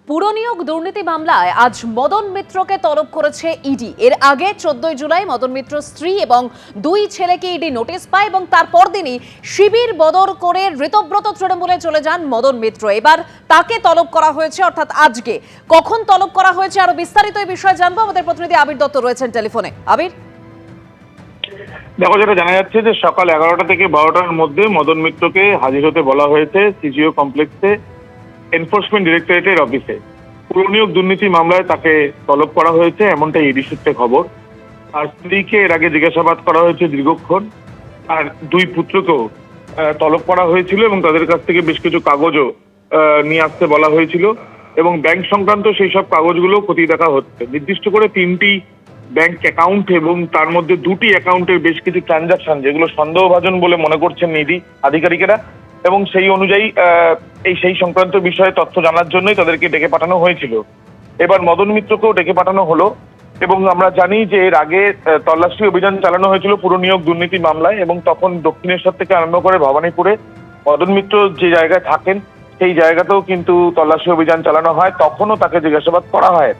পুরনিয়োগ দুর্নীতি মামলায় আজ মদন মিত্রকে তলব করেছে ইডি। এর আগে 14 জুলাই মদন মিত্র স্ত্রী এবং দুই ছেলেকে ইডি নোটিশ পায় এবং তারপর দিনই শিবির বদল করে ঋতব্রত তৃণমূলে চলে যান মদন মিত্র। এবার তাকে তলব করা হয়েছে, অর্থাৎ আজকে। কখন তলব করা হয়েছে আরো বিস্তারিত এই বিষয়ে জানবো। আমাদের প্রতিনিধি আবির দত্ত রয়েছেন টেলিফোনে। আবির, দেখো, যেটা জানা যাচ্ছে যে সকাল 11টা থেকে 12টার মধ্যে মদন মিত্রকে হাজির হতে বলা হয়েছে সিজিও কমপ্লেক্সে এনফোর্সমেন্ট ডিরেক্টরেটের অফিসে। পুরনিয়োগ দুর্নীতি মামলায় তাকে তলব করা হয়েছে, এমনটাই ইডি সূত্রে খবর। আর স্ত্রীকে এর আগে জিজ্ঞাসাবাদ করা হয়েছে দীর্ঘক্ষণ, আর দুই পুত্রকেও তলব করা হয়েছিল এবং তাদের কাছ থেকে বেশ কিছু কাগজও নিয়ে আসতে বলা হয়েছিল এবং ব্যাংক সংক্রান্ত সেই সব কাগজগুলো খতিয়ে দেখা হচ্ছে। নির্দিষ্ট করে 3টি ব্যাংক অ্যাকাউন্ট এবং তার মধ্যে 2টি অ্যাকাউন্টের বেশ কিছু ট্রানজাকশন যেগুলো সন্দেহভাজন বলে মনে করছেন ইডি আধিকারিকেরা, এবং সেই অনুযায়ী সেই সংক্রান্ত বিষয়ে তথ্য জানার জন্যই তাদেরকে ডেকে পাঠানো হয়েছিল। এবার মদন মিত্রকেও ডেকে পাঠানো হলো এবং আমরা জানি যে এর আগে তল্লাশি অভিযান চালানো হয়েছিল পুরনিয়োগ দুর্নীতি মামলায়, এবং তখন দক্ষিণেশ্বর থেকে আরম্ভ করে ভবানীপুরে মদন মিত্র যে জায়গায় থাকেন সেই জায়গাতেও কিন্তু তল্লাশি অভিযান চালানো হয়, তখনও তাকে জিজ্ঞাসাবাদ করা হয়।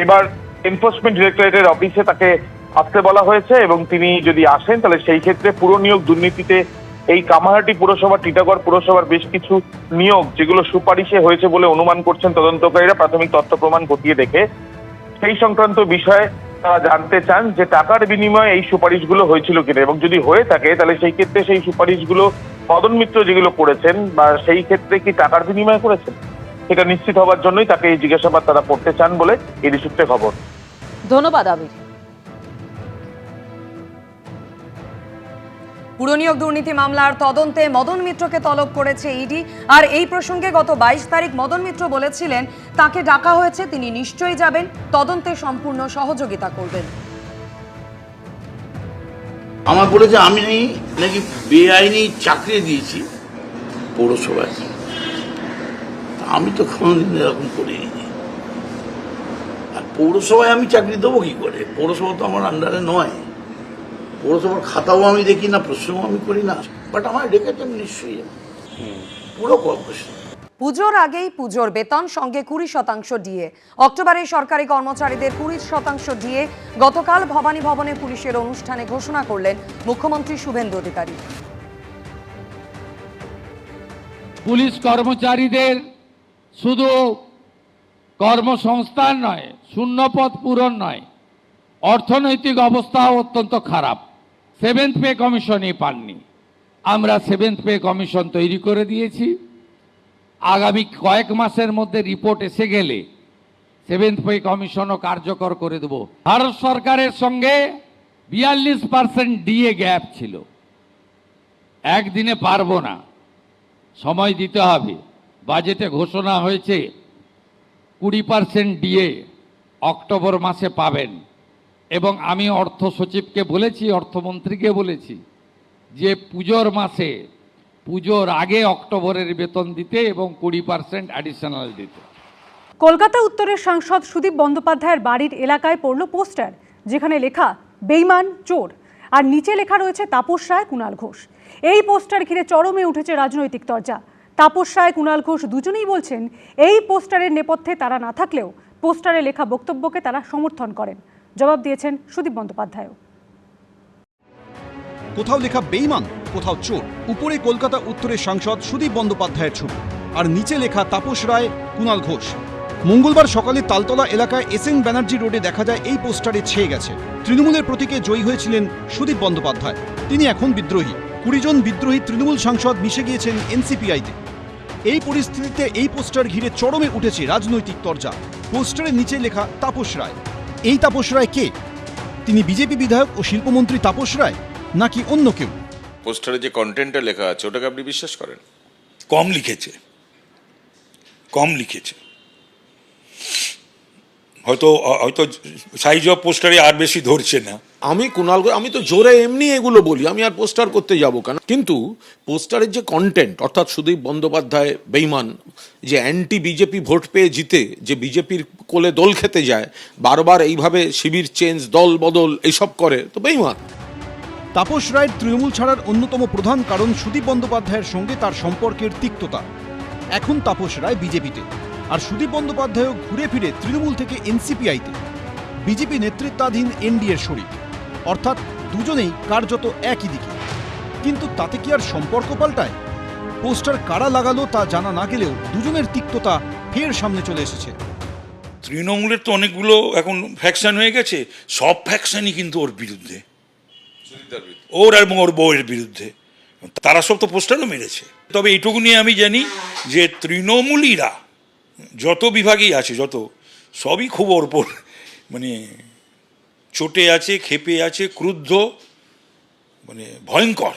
এবার এনফোর্সমেন্ট ডিরেক্টরেটের অফিসে তাকে আসতে বলা হয়েছে এবং তিনি যদি আসেন তাহলে সেই ক্ষেত্রে পুরনিয়োগ দুর্নীতিতে এই কামারহাটি পুরসভা, টিটাগড় পুরসভার বেশ কিছু নিয়োগ যেগুলো সুপারিশে হয়েছে বলে অনুমান করছেন তদন্তকারীরা প্রাথমিক তথ্য প্রমাণ খতিয়ে দেখে, সেই সংক্রান্ত বিষয়ে তারা জানতে চান যে টাকার বিনিময়ে এই সুপারিশগুলো হয়েছিল কিনা, এবং যদি হয়ে থাকে তাহলে সেই ক্ষেত্রে সেই সুপারিশগুলো মদন মিত্র যেগুলো করেছেন বা সেই ক্ষেত্রে কি টাকার বিনিময়ে করেছেন, সেটা নিশ্চিত হবার জন্যই তাকে এই জিজ্ঞাসাবাদ তারা করতে চান বলে ইডি সূত্রে খবর। ধন্যবাদ আবির। পুরনিয়োগ দুর্নীতি মামলার তদন্তে মদন মিত্রকে তলব করেছে ইডি। আর এই প্রসঙ্গে গত 22 তারিখ মদন মিত্র বলেছিলেন তাকে ডাকা হয়েছে, তিনি নিশ্চয়ই যাবেন, তদন্তে সম্পূর্ণ সহযোগিতা করবেন। আমার বলেছে আমি নাকি বেআইনি চাকরি দিয়েছি পৌরসভায়। আমি তো কোনোদিন এরকম করিনি। আর পৌরসভায় আমি চাকরি দেবো কি করে? পৌরসভা তো আমার আন্ডারে নয়। পৌরসভার খাতাও আমি দেখি না, প্রশ্নও আমি করি না, বাট আমার ডেকেছেন নিশ্চয়ই পুরো কর্পোরেশন। পুজোর আগেই পুজোর বেতন, সঙ্গে 20% ডিএ। অক্টোবরে সরকারি কর্মচারীদের 20% ডিএ গতকাল ভবানী ভবনে পুলিশের অনুষ্ঠানে ঘোষণা করলেন মুখ্যমন্ত্রী শুভেন্দু অধিকারী। পুলিশ কর্মচারীদের শুধু কর্মসংস্থান নয়, শূন্যপদ পূরণ নয়, অর্থনৈতিক অবস্থাও অত্যন্ত খারাপ। 7th পে কমিশনই পাননি। আমরা 7th পে কমিশন তৈরি করে দিয়েছি। আগামী কয়েক মাসের মধ্যে রিপোর্ট এসে গেলে 7th পে কমিশনও কার্যকর করে দেব। ভারত সরকারের সঙ্গে 42% ডিএ গ্যাপ ছিল। একদিনে পারবো না, সময় দিতে হবে। বাজেটে ঘোষণা হয়েছে 20% ডিএ অক্টোবর মাসে পাবেন, এবং আমি অর্থ সচিবকে বলেছি, অর্থমন্ত্রীকে বলেছি যে পুজোর মাসে, পুজোর আগে অক্টোবরের বেতন দিতে এবং 20% অ্যাডিশনাল দিতে। কলকাতা উত্তরের সাংসদ সুদীপ বন্দ্যোপাধ্যায়ের বাড়ির এলাকায় পড়ল পোস্টার, যেখানে লেখা বেইমান চোর, আর নিচে লেখা রয়েছে তাপস রায়, কুণাল ঘোষ। এই পোস্টার ঘিরে চরমে উঠেছে রাজনৈতিক চর্চা। তাপস রায়, কুণাল ঘোষ দুজনেই বলছেন এই পোস্টারের নেপথ্যে তারা না থাকলেও পোস্টারে লেখা বক্তব্যকে তারা সমর্থন করেন। জবাব দিয়েছেন সুদীপ বন্দ্যোপাধ্যায়ও। কোথাও লেখা বেইমান, কোথাও চোর। উপরে কলকাতা উত্তরের সাংসদ সুদীপ বন্দ্যোপাধ্যায়ের ছবি, আর নিচে লেখা তাপস রায়, কুণাল ঘোষ। মঙ্গলবার সকালে তালতলা এলাকায় এসএন ব্যানার্জি রোডে দেখা যায় এই পোস্টারে ছেয়ে গেছে। তৃণমূলের প্রতীকে জয়ী হয়েছিলেন সুদীপ বন্দ্যোপাধ্যায়, তিনি এখন বিদ্রোহী। 20 জন বিদ্রোহী তৃণমূল সাংসদ মিশে গিয়েছেন এনসিপিআইতে। এই পরিস্থিতিতে এই পোস্টার ঘিরে চরমে উঠেছে রাজনৈতিক তরজা। পোস্টারের নিচে লেখা তাপস রায়। এই তাপস রায় কে? তিনি বিজেপি বিধায়ক ও শিল্পমন্ত্রী তাপস রায়, নাকি অন্য কেউ? পোস্টারে যে কন্টেন্টটা লেখা আছে ওটাকে আপনি বিশ্বাস করেন? কম লিখেছে, হয়তো সাইজ অফ পোস্টারে আর বেশি ধরছে না। আমি কুণাল, আমি তো জোরে এমনি এগুলো বলি, আমি আর পোস্টার করতে যাব কেন? কিন্তু পোস্টারের যে কন্টেন্ট, অর্থাৎ সুদীপ বন্দ্যোপাধ্যায় বেইমান, যে অ্যান্টি বিজেপি ভোট পেয়ে জিতে যে বিজেপির কোলে দোল খেতে যায়, বারবার এইভাবে শিবির চেঞ্জ, দল বদল এইসব করে, তো বেইমান। তাপস রায়ের তৃণমূল ছাড়ার অন্যতম প্রধান কারণ সুদীপ বন্দ্যোপাধ্যায়ের সঙ্গে তার সম্পর্কের তিক্ততা। এখন তাপস রায় বিজেপিতে। আর সুদীপ বন্দ্যোপাধ্যায়ও ঘুরে ফিরে তৃণমূল থেকে এনসিপিআইতে বিজেপি নেতৃত্বাধীন এনডিএর শরিক, অর্থাৎ দুজনেই কার্যত একই দিকে। কিন্তু তাতে কি আর সম্পর্ক পাল্টায়? পোস্টার কারা লাগালো তা জানা না গেলেও দুজনের তিক্ততা ফের সামনে চলে এসেছে। তৃণমূলের তো অনেকগুলো এখন ফ্যাকশন হয়ে গেছে, সব ফ্যাকশনই কিন্তু ওর বিরুদ্ধে, ওর এবং ওর বউয়ের বিরুদ্ধে। তারা সব তো পোস্টারও মেরেছে। তবে এইটুকু নিয়ে আমি জানি যে তৃণমূলীরা যত বিভাগেই আছে, যত সবই খুব ওর উপর মানে চটে আছে, ক্ষেপে আছে, ক্রুদ্ধ, মানে ভয়ঙ্কর।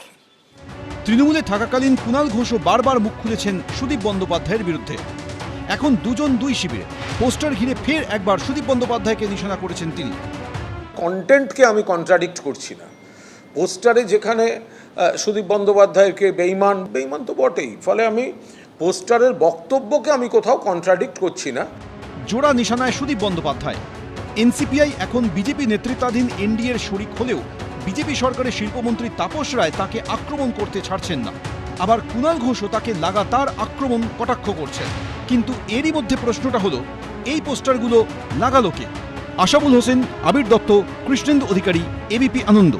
তৃণমূলে থাকাকালীন কুণাল ঘোষও বারবার মুখ খুলেছেন সুদীপ বন্দ্যোপাধ্যায়ের বিরুদ্ধে। এখন দুজন দুই শিবিরে, পোস্টার ঘিরে ফের একবার সুদীপ বন্দ্যোপাধ্যায়কে নিশানা করেছেন তিনি। কন্টেন্টকে আমি কন্ট্রাডিক্ট করছি না। পোস্টারে যেখানে সুদীপ বন্দ্যোপাধ্যায়কে বেইমান তো বটেই, ফলে আমি পোস্টারের বক্তব্যকে আমি কোথাও কন্ট্রাডিক্ট করছি না। জোড়া নিশানায় সুদীপ বন্দ্যোপাধ্যায়। এনসিপিআই এখন বিজেপি নেতৃত্বাধীন এনডিএর শরিক হলেও বিজেপি সরকারের শিল্পমন্ত্রী তাপস রায় তাকে আক্রমণ করতে ছাড়ছেন না। আবার কুণাল ঘোষও তাকে লাগাতার আক্রমণ কটাক্ষ করছেন। কিন্তু এরই মধ্যে প্রশ্নটা হলো, এই পোস্টারগুলো লাগালো কে? আশাবুল হোসেন, আবির দত্ত, কৃষ্ণেন্দু অধিকারী, এবিপি আনন্দ।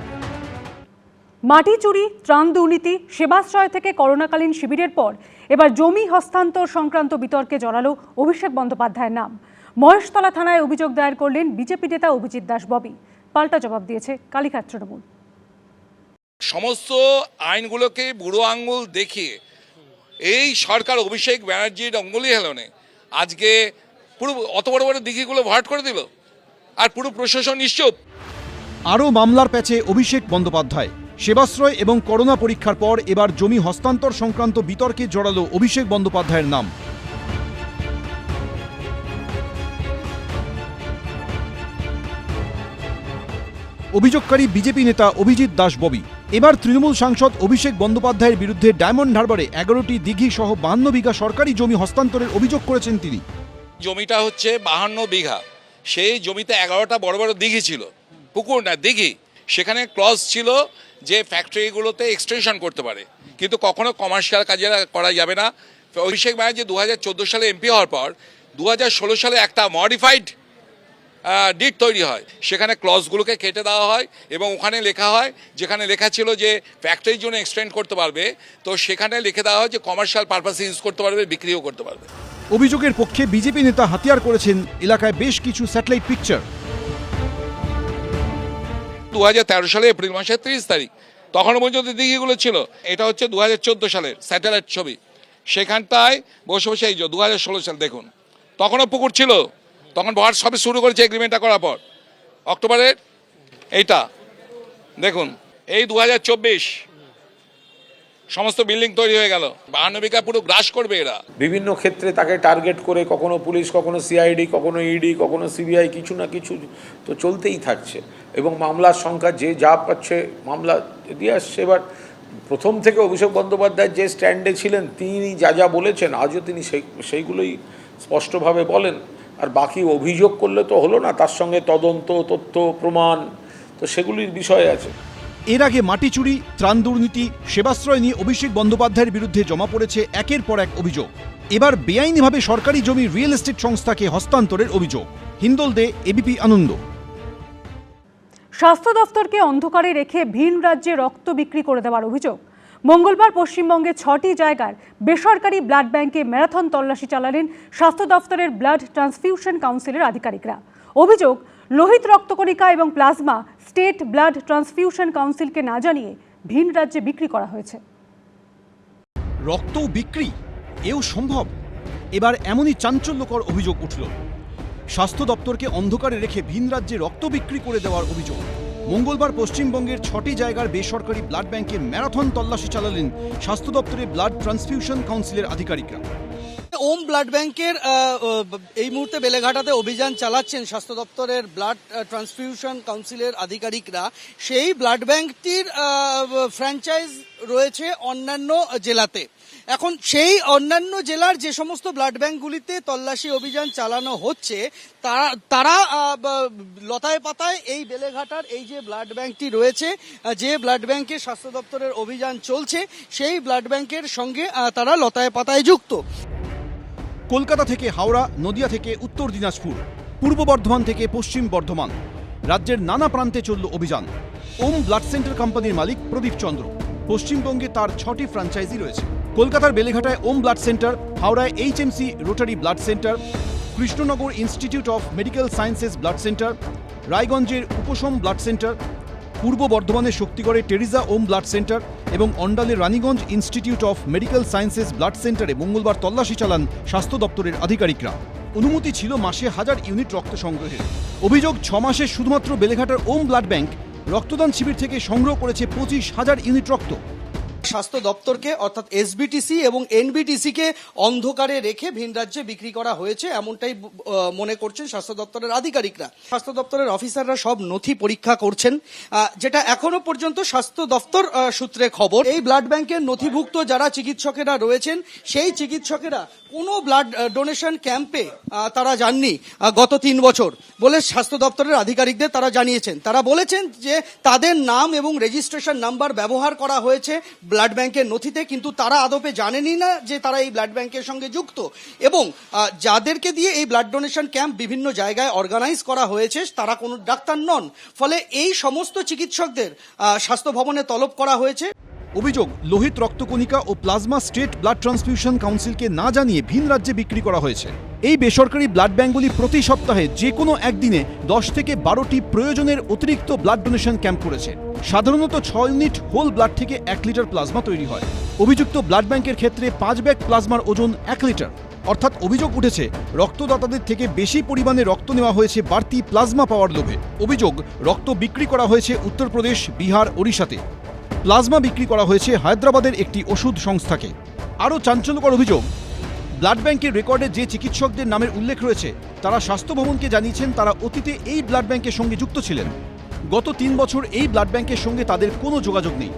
মাটি চুরি, ত্রাণ দুর্নীতি, সেবাশ্রয় থেকে করোনাকালীন শিবিরের পর এবার জমি হস্তান্তর সংক্রান্ত বিতর্কে জড়ালো অভিষেক বন্দ্যোপাধ্যায়ের নাম। মহেশতলা থানায় অভিযোগ দায়ের করলেন বিজেপি নেতা অভিজিৎ দাস ববি। পাল্টা জবাব দিয়েছে কালীঘাট তৃণমূল। সমস্ত আইনগুলোকে বুড়ো আঙ্গুল দেখিয়ে এই সরকার অভিষেক ব্যানার্জির অঙ্গুলি হেলনে আজকে পুরো অত বড় বড় দিঘিগুলো ভরাট করে দিল, আর পুরো প্রশাসন নিশ্চুপ। আরও মামলার প্যাচে অভিষেক বন্দ্যোপাধ্যায়। সেবাশ্রয় এবং করোনা পরীক্ষার পর এবার জমি হস্তান্তর সংক্রান্ত বিতর্কে জড়ালো অভিষেক বন্দ্যোপাধ্যায়ের নাম। অভিযোগকারী বিজেপি নেতা অভিজিৎ দাস ববি। এবার তৃণমূল সাংসদ অভিষেক বন্দ্যোপাধ্যায়ের বিরুদ্ধে ডায়মন্ড হারবারে 11টি দিঘি সহ 52 বিঘা সরকারি জমি হস্তান্তরের অভিযোগ করেছেন তিনি। জমিটা হচ্ছে 52 বিঘা, সেই জমিতে 11টা বড় বড় দিঘি ছিল, পুকুর না দিঘি। সেখানে ক্লজ ছিল যে ফ্যাক্টরিগুলোতে এক্সটেনশন করতে পারে, কিন্তু কখনো কমার্শিয়াল কাজে করা যাবে না। অভিষেক ব্যানার্জি 2014 সালে এমপি হওয়ার পর 2016 সালে একটা মডিফাইড ডিড তৈরি হয়, সেখানে ক্লজগুলোকে কেটে দেওয়া হয় এবং ওখানে লেখা হয়, যেখানে লেখা ছিল যে ফ্যাক্টরির জন্য এক্সটেন্ড করতে পারবে, তো সেখানে লিখে দেওয়া হয় যে কমার্শিয়াল পারপাসে ইউজ করতে পারবে, বিক্রিও করতে পারবে। অভিযোগের পক্ষে বিজেপি নেতা হাতিয়ার করেছেন এলাকায় বেশ কিছু স্যাটেলাইট পিকচার। 2013 সালে এপ্রিল মাসের 30 তারিখ তখনও পর্যন্ত দিঘিগুলো ছিল। এটা হচ্ছে 2014 সালের স্যাটেলাইট ছবি। সেখানটায় বসে বসে এই যে 2016 সাল দেখুন, তখনও পুকুর ছিল, তখন ভরাট সবে শুরু করেছে এগ্রিমেন্টটা করার পর অক্টোবরের। এইটা দেখুন, এই 2024 সমস্ত বিল্ডিং তৈরি হয়ে গেল। 52 বিঘা পুরো গ্রাস করবে এরা। বিভিন্ন ক্ষেত্রে তাকে টার্গেট করে কখনো পুলিশ, কখনো সিআইডি, কখনো ইডি, কখনো সিবিআই, কিছু না কিছু তো চলতেই থাকছে এবং মামলার সংখ্যা যে যা পাচ্ছে মামলা দিয়ে আসছে। এবার প্রথম থেকে অভিষেক বন্দ্যোপাধ্যায় যে স্ট্যান্ডে ছিলেন, তিনি যা যা বলেছেন আজও তিনি সেইগুলোই স্পষ্টভাবে বলেন। আর বাকি অভিযোগ করলে তো হলো না, তার সঙ্গে তদন্ত, তথ্য, প্রমাণ, তো সেগুলির বিষয় আছে। এর আগে মাটি চুরি, ত্রাণ দুর্নীতি, সেবাশ্রয় নিয়ে অভিষেক বন্দ্যোপাধ্যায়ের বিরুদ্ধে জমা পড়েছে একের পর এক অভিযোগ। এবার বেআইনিভাবে সরকারি জমি রিয়েল এস্টেট সংস্থাকে হস্তান্তরের অভিযোগ। হিন্দল দে, এবিপি আনন্দ। স্বাস্থ্য দফতরকে অন্ধকারে রেখে ভিন রাজ্যে রক্ত বিক্রি করে দেওয়ার অভিযোগ। মঙ্গলবার পশ্চিমবঙ্গে 6টি জায়গার বেসরকারি ব্লাড ব্যাংকে ম্যারাথন তল্লাশি চালালেন স্বাস্থ্য দফতরের ব্লাড ট্রান্সফিউশন কাউন্সিলের আধিকারিকরা। অভিযোগ, লোহিত রক্তকণিকা এবং প্লাজমা স্টেট ব্লাড ট্রান্সফিউশন কাউন্সিলকে না জানিয়ে ভিন রাজ্যে বিক্রি করা হয়েছে। রক্ত বিক্রি এও সম্ভব? এবার এমনই চাঞ্চল্যকর অভিযোগ উঠল। স্বাস্থ্য দপ্তরকে অন্ধকারে রেখে ভিন রাজ্যে রক্ত বিক্রি করে দেওয়ার অভিযোগ। মঙ্গলবার পশ্চিমবঙ্গের 6টি জায়গার বেসরকারি ব্লাড ব্যাংকে ম্যারাথন তল্লাশি চালালেন স্বাস্থ্য দপ্তরের ব্লাড ট্রান্সফিউশন কাউন্সিলের আধিকারিকরা। ওম ব্লাড ব্যাংকের এই মুহূর্তে বেলেঘাটাতে অভিযান চালাচ্ছেন স্বাস্থ্য দপ্তরের ব্লাড ট্রান্সফিউশন কাউন্সিলের আধিকারিকরা। সেই ব্লাড ব্যাংকটির ফ্র্যাঞ্চাইজ রয়েছে অন্যান্য জেলাতে। এখন সেই অন্যান্য জেলার যে সমস্ত ব্লাড ব্যাংকগুলিতে তল্লাশি অভিযান চালানো হচ্ছে, তারা লতায় পাতায় এই বেলেঘাটার এই যে ব্লাড ব্যাংকটি রয়েছে, যে ব্লাড ব্যাংকে স্বাস্থ্য দপ্তরের অভিযান চলছে, সেই ব্লাড ব্যাংকের সঙ্গে তারা লতায় পাতায় যুক্ত। কলকাতা থেকে হাওড়া, নদিয়া থেকে উত্তর দিনাজপুর, পূর্ব বর্ধমান থেকে পশ্চিম বর্ধমান, রাজ্যের নানা প্রান্তে চলল অভিযান। ওম ব্লাড সেন্টার কোম্পানির মালিক প্রদীপ চন্দ্র। পশ্চিমবঙ্গে তার 6টি ফ্র্যাঞ্চাইজি রয়েছে। কলকাতার বেলেঘাটায় ওম ব্লাড সেন্টার, হাওড়ায় HMC rotary blood centre, Krishnanagar institute of medical sciences blood centre, রায়গঞ্জের উপশম ব্লাড সেন্টার, পূর্ব বর্ধমানের শক্তিগড়ে টেরিজা ওম ব্লাড সেন্টার এবং অন্ডালের Raniganj institute of medical sciences blood সেন্টারে মঙ্গলবার তল্লাশি চালান স্বাস্থ্য দপ্তরের আধিকারিকরা। অনুমতি ছিল মাসে 1000 ইউনিট রক্ত সংগ্রহের। অভিযোগ 6 মাসে শুধুমাত্র বেলেঘাটার ওম ব্লাড ব্যাংক রক্তদান শিবির থেকে সংগ্রহ করেছে 25,000 ইউনিট রক্ত। স্বাস্থ্য দপ্তরকে অর্থাৎ SBTC এবং NBTC কে অন্ধকারে রেখে ভিন রাজ্যে বিক্রি করা হয়েছে, এমনটাই মনে করছেন স্বাস্থ্য দপ্তরের আধিকারিকরা। স্বাস্থ্য দপ্তরের অফিসাররা সব নথি পরীক্ষা করছেন, যেটা এখনো পর্যন্ত স্বাস্থ্য দপ্তর সূত্রে খবর। এই ব্লাড ব্যাংকের নথিভুক্ত যারা চিকিৎসকেরা রয়েছেন, সেই চিকিৎসকেরা কোনো ব্লাড ডোনেশন ক্যাম্পে তারা যাননি গত 3 বছর বলে স্বাস্থ্য দপ্তরের আধিকারিকদের তারা জানিয়েছেন। তারা বলেছেন যে তাদের নাম এবং রেজিস্ট্রেশন নাম্বার ব্যবহার করা হয়েছে ব্লাড ব্যাংকের নথিতে, কিন্তু তারা আদপে জানেনই না যে তারা এই ব্লাড ব্যাংকের সঙ্গে যুক্ত। এবং যাদেরকে দিয়ে এই ব্লাড ডোনেশন ক্যাম্প বিভিন্ন জায়গায় অর্গানাইজ করা হয়েছে তারা কোনো ডাক্তার নন। ফলে এই সমস্ত চিকিৎসকদের স্বাস্থ্য ভবনে তলব করা হয়েছে। অভিযোগ, লোহিত রক্তকণিকা ও প্লাজমা স্টেট ব্লাড ট্রান্সফিউশন কাউন্সিলকে না জানিয়ে ভিন রাজ্যে বিক্রি করা হয়েছে। এই বেসরকারি ব্লাড ব্যাংকগুলি প্রতি সপ্তাহে যে কোনো একদিনে 10 থেকে 12টি প্রয়োজনের অতিরিক্ত ব্লাড ডোনেশন ক্যাম্প করেছে। সাধারণত 6 ইউনিট হোল ব্লাড থেকে 1 লিটার প্লাজমা তৈরি হয়। অভিযুক্ত ব্লাড ব্যাংকের ক্ষেত্রে 5 ব্যাগ প্লাজমার ওজন 1 লিটার। অর্থাৎ অভিযোগ উঠেছে রক্তদাতাদের থেকে বেশি পরিমাণে রক্ত নেওয়া হয়েছে বাড়তি প্লাজমা পাওয়ার লোভে। অভিযোগ, রক্ত বিক্রি করা হয়েছে উত্তরপ্রদেশ, বিহার, ওড়িশাতে। প্লাজমা বিক্রি করা হয়েছে হায়দ্রাবাদের একটি ওষুধ সংস্থাকে। আরও চাঞ্চল্যকর অভিযোগ, ব্লাড ব্যাংকের রেকর্ডে যে চিকিৎসকদের নামের উল্লেখ রয়েছে তারা স্বাস্থ্য ভবনকে জানিয়েছেন তারা অতীতে এই ব্লাড ব্যাংকের সঙ্গে যুক্ত ছিলেন। গত 3 বছর এই ব্লাড ব্যাংকের সঙ্গে তাদের কোনো যোগাযোগ নেই।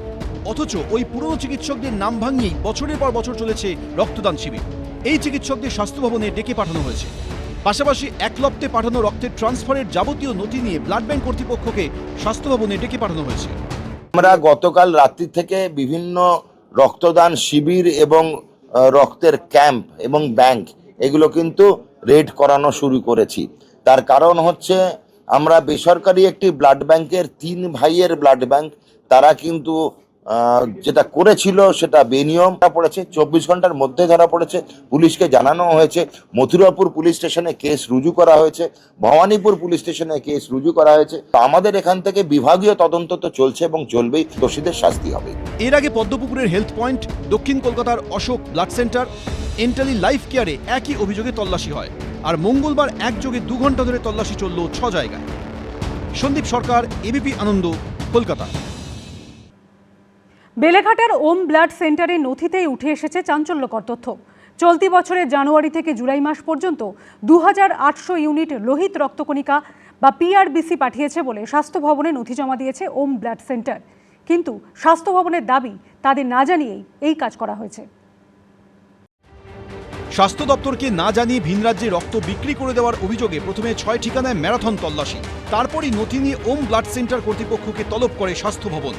অথচ ওই পুরনো চিকিৎসকদের নাম ভাঙিয়েই বছরের পর বছর চলেছে রক্তদান শিবির। এই চিকিৎসকদের স্বাস্থ্য ভবনে ডেকে পাঠানো হয়েছে। পাশাপাশি একলপ্তে পাঠানো রক্তের ট্রান্সফারের যাবতীয় নথি নিয়ে ব্লাড ব্যাংক কর্তৃপক্ষকে স্বাস্থ্য ভবনে ডেকে পাঠানো হয়েছে। আমরা গতকাল রাত্রি থেকে বিভিন্ন রক্তদান শিবির এবং রক্তের ক্যাম্প এবং ব্যাংক এগুলো কিন্তু রেড করানো শুরু করেছি। তার কারণ হচ্ছে আমরা বেসরকারি একটি ব্লাড ব্যাংকের 3 ভাইয়ের ব্লাড ব্যাংক, তারা কিন্তু যেটা করেছিল সেটা বেনিয়ম পড়েছে। 24 ঘন্টার মধ্যে ধরা পড়েছে, পুলিশকে জানানো হয়েছে। মথুরাপুর পুলিশ স্টেশনে কেস রুজু করা হয়েছে, ভবানীপুর পুলিশ স্টেশনে কেস রুজু করা হয়েছে। আমাদের এখান থেকে বিভাগীয় তদন্ত তো চলছে এবং চলবেই, দোষীদের শাস্তি হবে। এর আগে পদ্মপুকুরের হেলথ পয়েন্ট, দক্ষিণ কলকাতার Ashok blood centre, Entally life কেয়ারে একই অভিযোগে তল্লাশি হয়। আর মঙ্গলবার একযোগে 2 ঘন্টা ধরে তল্লাশি চলল 6 জায়গায়। সন্দীপ সরকার, এবিপি আনন্দ, কলকাতা। বেলেঘাটার ওম ব্লাড সেন্টারের নথিতেই উঠে এসেছে চাঞ্চল্যকর তথ্য। চলতি বছরের জানুয়ারি থেকে জুলাই মাস পর্যন্ত 2800 ইউনিট লোহিত রক্তকণিকা বা PRBC পাঠিয়েছে বলে স্বাস্থ্য ভবনে নথি জমা দিয়েছে ওম ব্লাড সেন্টার। কিন্তু স্বাস্থ্য ভবনের দাবি তাদের না জানিয়েই এই কাজ করা হয়েছে। স্বাস্থ্য দপ্তরকে না জানিয়ে ভিন রাজ্যে রক্ত বিক্রি করে দেওয়ার অভিযোগে প্রথমে 6 ঠিকানায় ম্যারাথন তল্লাশি, তারপরই নথি নিয়ে ওম ব্লাড সেন্টার কর্তৃপক্ষকে তলব করে স্বাস্থ্য ভবন।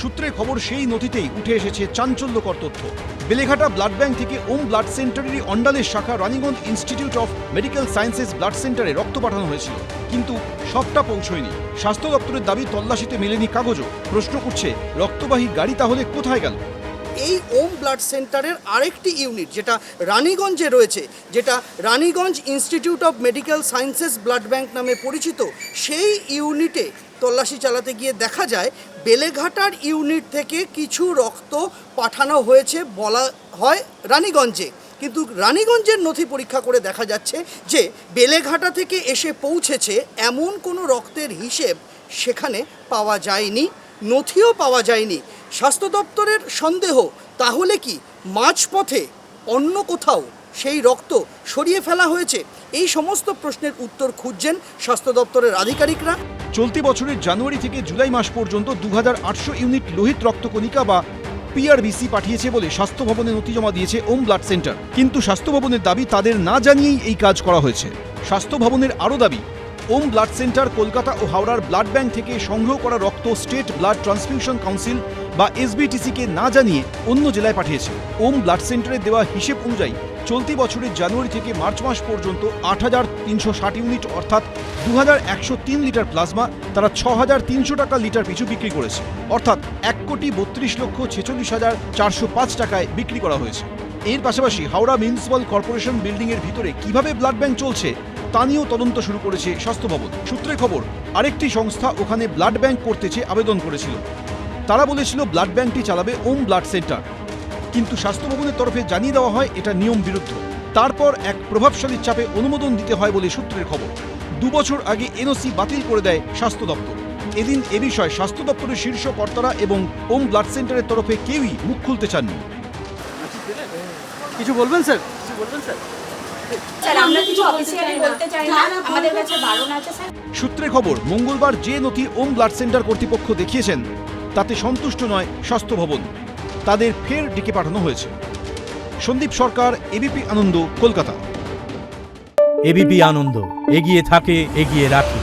সূত্রের খবর, সেই নথিতেই উঠে এসেছে চাঞ্চল্যকর তথ্য। বেলেঘাটা ব্লাড ব্যাংক থেকে ওম ব্লাড সেন্টারেরই অন্ডালের শাখা Raniganj institute of medical sciences blood সেন্টারে রক্ত পাঠানো হয়েছিল, কিন্তু সবটা পৌঁছয়নি। স্বাস্থ্য দপ্তরের দাবি তল্লাশিতে মেলেনি কাগজও। প্রশ্ন উঠছে, রক্তবাহী গাড়ি তাহলে কোথায় গেল? এই ওম ব্লাড সেন্টারের আরেকটি ইউনিট যেটা রানীগঞ্জে রয়েছে, যেটা Raniganj institute of medical sciences blood bank নামে পরিচিত, সেই ইউনিটে তল্লাশি চালাতে গিয়ে দেখা যায় বেলেঘাটার ইউনিট থেকে কিছু রক্ত পাঠানো হয়েছে বলা হয় রানীগঞ্জে। কিন্তু রানীগঞ্জের নথি পরীক্ষা করে দেখা যাচ্ছে যে বেলেঘাটা থেকে এসে পৌঁছেছে এমন কোনো রক্তের হিসেব সেখানে পাওয়া যায়নি, নথিও পাওয়া যায়নি। স্বাস্থ্য দপ্তরের সন্দেহ, তাহলে কি মাঝপথে অন্য কোথাও সেই রক্ত সরিয়ে ফেলা হয়েছে? এই সমস্ত প্রশ্নের উত্তর খুঁজছেন স্বাস্থ্য দপ্তরের আধিকারিকরা। চলতি বছরের জানুয়ারি থেকে জুলাই মাস পর্যন্ত 2800 ইউনিট লোহিত রক্তকণিকা বা PRBC পাঠিয়েছে বলে স্বাস্থ্য ভবনে নথি জমা দিয়েছে ওম ব্লাড সেন্টার। কিন্তু স্বাস্থ্য ভবনের দাবি তাদের না জানিয়েই এই কাজ করা হয়েছে। স্বাস্থ্য ভবনের আরও দাবি, ওম ব্লাড সেন্টার কলকাতা ও হাওড়ার ব্লাড ব্যাংক থেকে সংগ্রহ করা রক্ত স্টেট ব্লাড ট্রান্সফিউশন কাউন্সিল বা এসবিটিসিকে না জানিয়ে অন্য জেলায় পাঠিয়েছে। ওম ব্লাড সেন্টারে দেওয়া হিসেব অনুযায়ী চলতি বছরের জানুয়ারি থেকে মার্চ মাস পর্যন্ত ৮,৩৬০ ইউনিট অর্থাৎ ২,১০৩ লিটার প্লাজমা তারা ৬,৩০০ টাকা লিটার পিছু বিক্রি করেছে, অর্থাৎ ১,৩২,৪০,৪০৫ টাকায় বিক্রি করা হয়েছে। এর পাশাপাশি হাওড়া মিউনিসিপ্যাল কর্পোরেশন বিল্ডিং এর ভিতরে কিভাবে ব্লাড ব্যাংক চলছে তা নিয়েও তদন্ত শুরু করেছে স্বাস্থ্য ভবন। সূত্রে খবর, আরেকটি সংস্থা ওখানে ব্লাড ব্যাংক করতে চেয়ে আবেদন করেছিল। তারা বলেছিল ব্লাড ব্যাংকটি চালাবে ওম ব্লাড সেন্টার, কিন্তু স্বাস্থ্য ভবনের তরফে জানিয়ে দেওয়া হয় এটা নিয়ম বিরুদ্ধ। তারপর এক প্রভাবশালীর চাপে অনুমোদন দিতে হয় বলে সূত্রের খবর। ২ বছর আগে এনওসি বাতিল করে দেয় স্বাস্থ্য দপ্তর। এদিন এ বিষয়ে স্বাস্থ্য দপ্তরের শীর্ষ কর্তারা এবং ওম ব্লাড সেন্টারের তরফে কেউই মুখ খুলতে চাননি। কিছু বলবেন স্যার? সূত্রে খবর, মঙ্গলবার যে নথি ওম ব্লাড সেন্টার কর্তৃপক্ষ দেখিয়েছেন তাতে সন্তুষ্ট নয় স্বাস্থ্য ভবন। তাদের ফের ডেকে পাঠানো হয়েছে। সন্দীপ সরকার, এবিপি আনন্দ, কলকাতা। এবিপি আনন্দ, এগিয়ে থাকে, এগিয়ে রাখে।